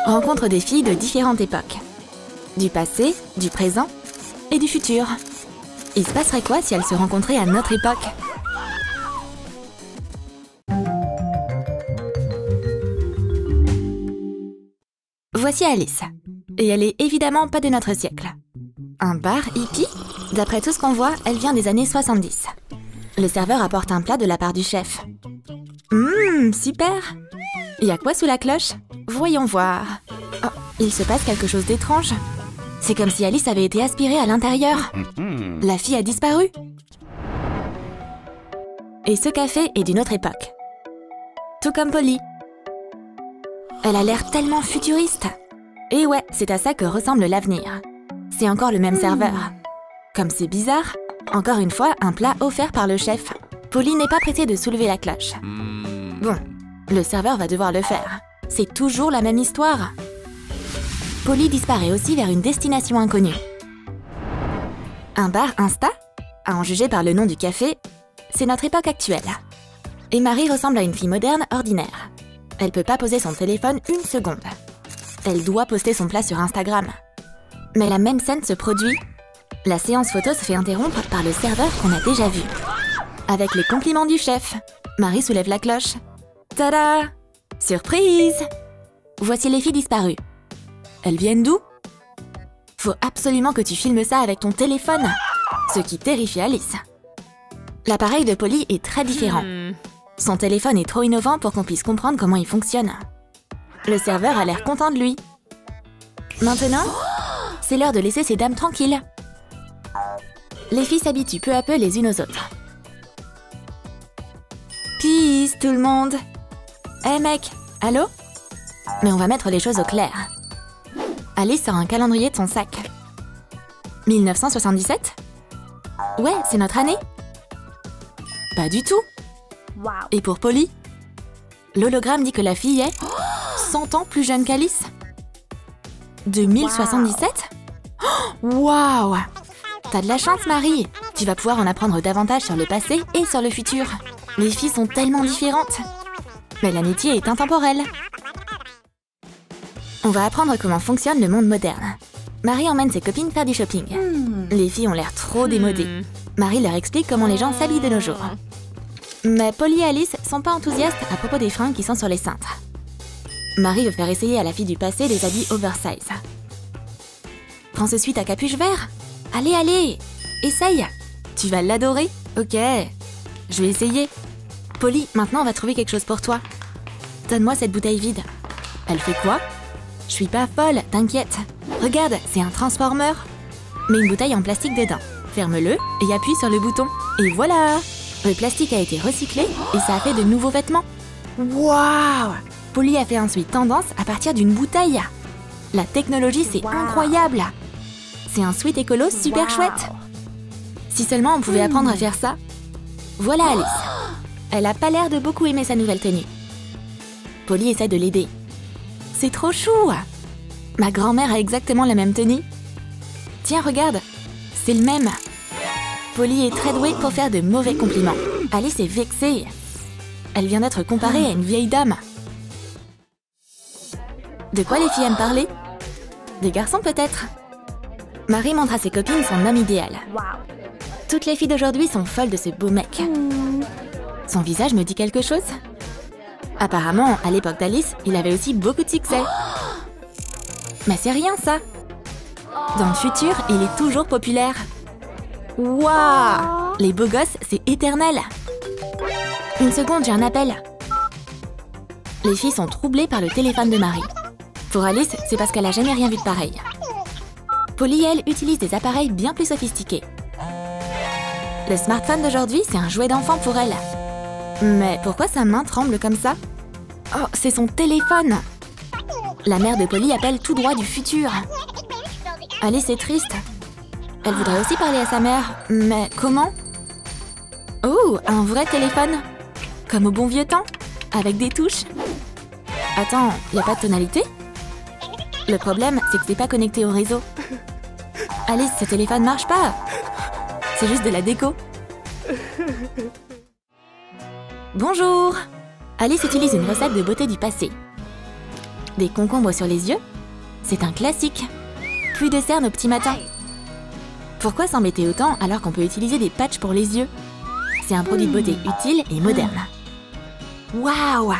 rencontre des filles de différentes époques. Du passé, du présent et du futur. Il se passerait quoi si elles se rencontraient à notre époque? Voici Alice. Et elle est évidemment pas de notre siècle. Un bar hippie? D'après tout ce qu'on voit, elle vient des années 70. Le serveur apporte un plat de la part du chef. Super! Y a quoi sous la cloche? Voyons voir. Oh, il se passe quelque chose d'étrange. C'est comme si Alice avait été aspirée à l'intérieur. La fille a disparu. Et ce café est d'une autre époque. Tout comme Polly. Elle a l'air tellement futuriste. Et ouais, c'est à ça que ressemble l'avenir. C'est encore le même serveur. Comme c'est bizarre, encore une fois, un plat offert par le chef. Polly n'est pas pressée de soulever la cloche. Bon, le serveur va devoir le faire. C'est toujours la même histoire. Polly disparaît aussi vers une destination inconnue. Un bar Insta? À en juger par le nom du café, c'est notre époque actuelle. Et Marie ressemble à une fille moderne ordinaire. Elle peut pas poser son téléphone une seconde. Elle doit poster son plat sur Instagram. Mais la même scène se produit. La séance photo se fait interrompre par le serveur qu'on a déjà vu. Avec les compliments du chef, Marie soulève la cloche. Tada! Surprise! Voici les filles disparues. Elles viennent d'où? Faut absolument que tu filmes ça avec ton téléphone. Ce qui terrifie Alice. L'appareil de Polly est très différent. Son téléphone est trop innovant pour qu'on puisse comprendre comment il fonctionne. Le serveur a l'air content de lui. Maintenant, c'est l'heure de laisser ces dames tranquilles. Les filles s'habituent peu à peu les unes aux autres. Peace, tout le monde. Hey mec, allô? Mais on va mettre les choses au clair. Alice sort un calendrier de son sac. 1977? Ouais, c'est notre année. Pas du tout. Et pour Polly? L'hologramme dit que la fille est 100 ans plus jeune qu'Alice. 2077? Waouh! T'as de la chance, Marie. Tu vas pouvoir en apprendre davantage sur le passé et sur le futur. Les filles sont tellement différentes. Mais l'amitié est intemporelle. On va apprendre comment fonctionne le monde moderne. Marie emmène ses copines faire du shopping. Les filles ont l'air trop démodées. Marie leur explique comment les gens s'habillent de nos jours. Mais Polly et Alice sont pas enthousiastes à propos des fringues qui sont sur les cintres. Marie veut faire essayer à la fille du passé des habits oversize. Prends ce sweat à capuche vert. Allez, allez, essaye. Tu vas l'adorer. Ok, je vais essayer. Polly, maintenant on va trouver quelque chose pour toi. Donne-moi cette bouteille vide. Elle fait quoi? Je suis pas folle, t'inquiète. Regarde, c'est un transformer. Mets une bouteille en plastique dedans. Ferme-le et appuie sur le bouton. Et voilà! Le plastique a été recyclé et ça a fait de nouveaux vêtements. Waouh! Polly a fait ensuite tendance à partir d'une bouteille. La technologie, c'est incroyable! C'est un sweat écolo super chouette. Si seulement on pouvait apprendre à faire ça. Voilà Alice. Elle a pas l'air de beaucoup aimer sa nouvelle tenue. Polly essaie de l'aider. C'est trop chou! Ma grand-mère a exactement la même tenue. Tiens, regarde, c'est le même. Polly est très douée pour faire de mauvais compliments. Alice est vexée. Elle vient d'être comparée à une vieille dame. De quoi les filles aiment parler? Des garçons peut-être? Marie montre à ses copines son homme idéal. Toutes les filles d'aujourd'hui sont folles de ce beau mec. Son visage me dit quelque chose? Apparemment, à l'époque d'Alice, il avait aussi beaucoup de succès. Mais c'est rien ça. Dans le futur, il est toujours populaire. Waouh! Les beaux gosses, c'est éternel. Une seconde, j'ai un appel. Les filles sont troublées par le téléphone de Marie. Pour Alice, c'est parce qu'elle a jamais rien vu de pareil. Polly, elle, utilise des appareils bien plus sophistiqués. Le smartphone d'aujourd'hui, c'est un jouet d'enfant pour elle. Mais pourquoi sa main tremble comme ça? Oh, c'est son téléphone! La mère de Polly appelle tout droit du futur. Alice est triste. Elle voudrait aussi parler à sa mère, mais comment? Oh, un vrai téléphone! Comme au bon vieux temps, avec des touches. Attends, y a pas de tonalité? Le problème, c'est que c'est pas connecté au réseau. Alice, ce téléphone marche pas! C'est juste de la déco. Bonjour! Alice utilise une recette de beauté du passé. Des concombres sur les yeux? C'est un classique. Plus de cernes au petit matin. Pourquoi s'embêter autant alors qu'on peut utiliser des patchs pour les yeux? C'est un produit de beauté utile et moderne. Waouh!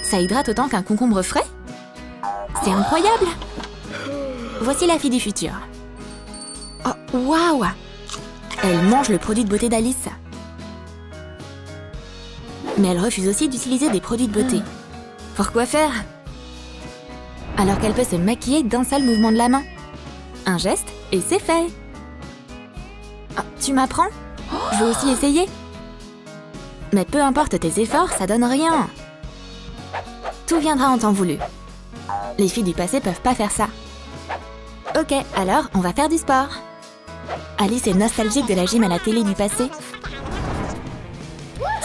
Ça hydrate autant qu'un concombre frais? C'est incroyable! Voici la fille du futur. Oh, waouh! Elle mange le produit de beauté d'Alice. Mais elle refuse aussi d'utiliser des produits de beauté. Pourquoi faire? Alors qu'elle peut se maquiller d'un seul mouvement de la main. Un geste et c'est fait. Oh, tu m'apprends? Je veux aussi essayer. Mais peu importe tes efforts, ça donne rien. Tout viendra en temps voulu. Les filles du passé peuvent pas faire ça. Ok, alors on va faire du sport. Alice est nostalgique de la gym à la télé du passé.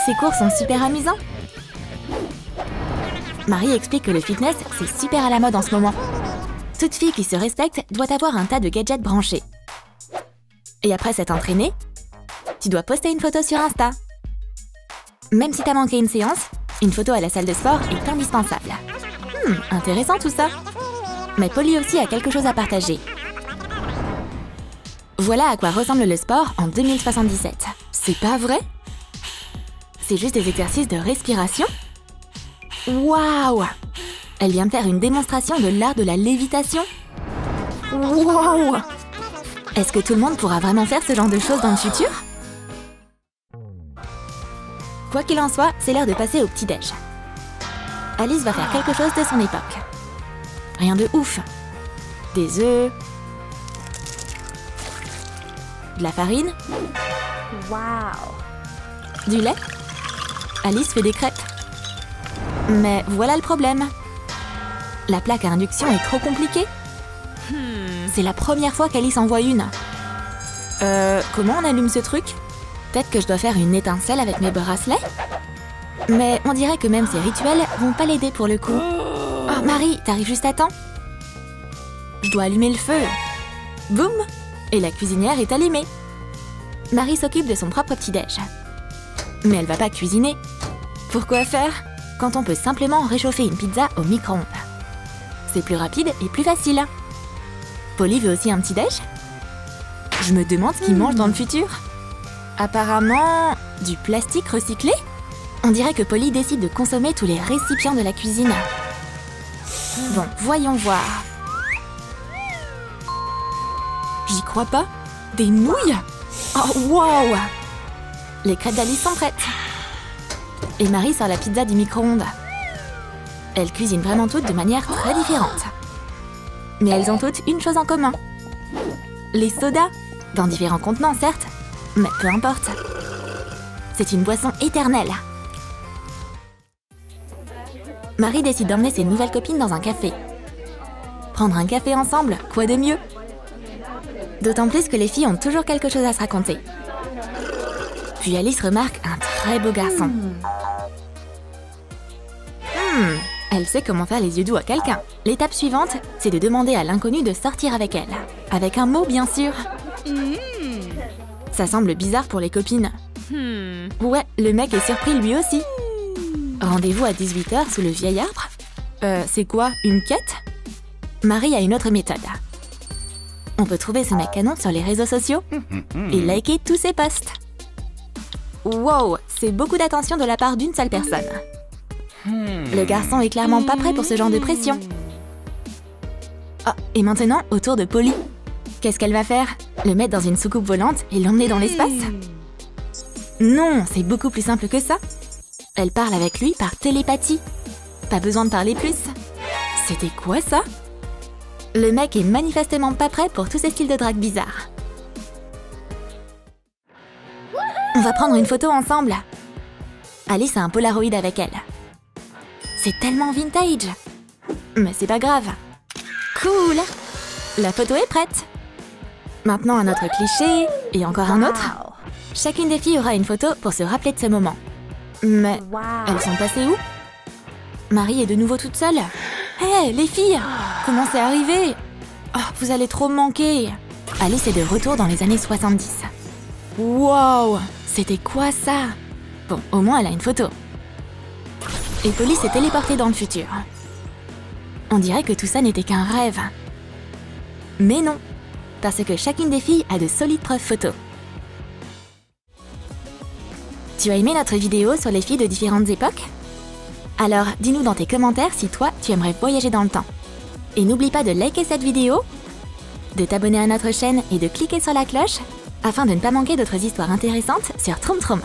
Ces cours sont super amusants. Marie explique que le fitness, c'est super à la mode en ce moment. Toute fille qui se respecte doit avoir un tas de gadgets branchés. Et après s'être entraînée, tu dois poster une photo sur Insta. Même si t'as manqué une séance, une photo à la salle de sport est indispensable. Intéressant tout ça. Mais Polly aussi a quelque chose à partager. Voilà à quoi ressemble le sport en 2077. C'est pas vrai? C'est juste des exercices de respiration? Waouh! Elle vient de faire une démonstration de l'art de la lévitation. Waouh! Est-ce que tout le monde pourra vraiment faire ce genre de choses dans le futur? Quoi qu'il en soit, c'est l'heure de passer au petit-déj. Alice va faire quelque chose de son époque. Rien de ouf. Des œufs. De la farine. Wow. Du lait. Alice fait des crêpes. Mais voilà le problème. La plaque à induction est trop compliquée. C'est la première fois qu'Alice en voit une. Comment on allume ce truc? Peut-être que je dois faire une étincelle avec mes bracelets? Mais on dirait que même ces rituels vont pas l'aider pour le coup. Oh, Marie, t'arrives juste à temps? Je dois allumer le feu. Boum! Et la cuisinière est allumée. Marie s'occupe de son propre petit-déj. Mais elle va pas cuisiner. Pourquoi faire quand on peut simplement réchauffer une pizza au micro-ondes? C'est plus rapide et plus facile. Polly veut aussi un petit-déj? Je me demande ce qu'ils mangent dans le futur. Apparemment, du plastique recyclé? On dirait que Polly décide de consommer tous les récipients de la cuisine. Bon, voyons voir. J'y crois pas. Des nouilles? Oh, wow! Les crêpes d'Alice sont prêtes. Et Marie sort la pizza du micro-ondes. Elles cuisinent vraiment toutes de manière très différente. Mais elles ont toutes une chose en commun. Les sodas. Dans différents contenants, certes. Mais peu importe. C'est une boisson éternelle. Marie décide d'emmener ses nouvelles copines dans un café. Prendre un café ensemble, quoi de mieux? D'autant plus que les filles ont toujours quelque chose à se raconter. Puis Alice remarque un très beau garçon. Elle sait comment faire les yeux doux à quelqu'un. L'étape suivante, c'est de demander à l'inconnu de sortir avec elle. Avec un mot, bien sûr. Ça semble bizarre pour les copines. Ouais, le mec est surpris lui aussi. Rendez-vous à 18 h sous le vieil arbre? C'est quoi, une quête? Marie a une autre méthode. On peut trouver ce mec canon sur les réseaux sociaux et liker tous ses posts. Wow, c'est beaucoup d'attention de la part d'une seule personne. Le garçon est clairement pas prêt pour ce genre de pression. Oh, et maintenant, au tour de Polly. Qu'est-ce qu'elle va faire? Le mettre dans une soucoupe volante et l'emmener dans l'espace? Non, c'est beaucoup plus simple que ça. Elle parle avec lui par télépathie. Pas besoin de parler plus. C'était quoi ça? Le mec est manifestement pas prêt pour tous ces styles de drague bizarres. On va prendre une photo ensemble. Alice a un Polaroid avec elle. C'est tellement vintage. Mais c'est pas grave. Cool! La photo est prête. Maintenant un autre cliché, et encore un autre. Chacune des filles aura une photo pour se rappeler de ce moment. Mais elles sont passées où? Marie est de nouveau toute seule. Hé, les filles! Comment c'est arrivé? Oh, vous allez trop me manquer. Alice est de retour dans les années 70. Wow! C'était quoi ça? Bon, au moins elle a une photo. Et Polly s'est téléportée dans le futur. On dirait que tout ça n'était qu'un rêve. Mais non, parce que chacune des filles a de solides preuves photos. Tu as aimé notre vidéo sur les filles de différentes époques? Alors, dis-nous dans tes commentaires si toi, tu aimerais voyager dans le temps. Et n'oublie pas de liker cette vidéo, de t'abonner à notre chaîne et de cliquer sur la cloche afin de ne pas manquer d'autres histoires intéressantes sur Troum Troum.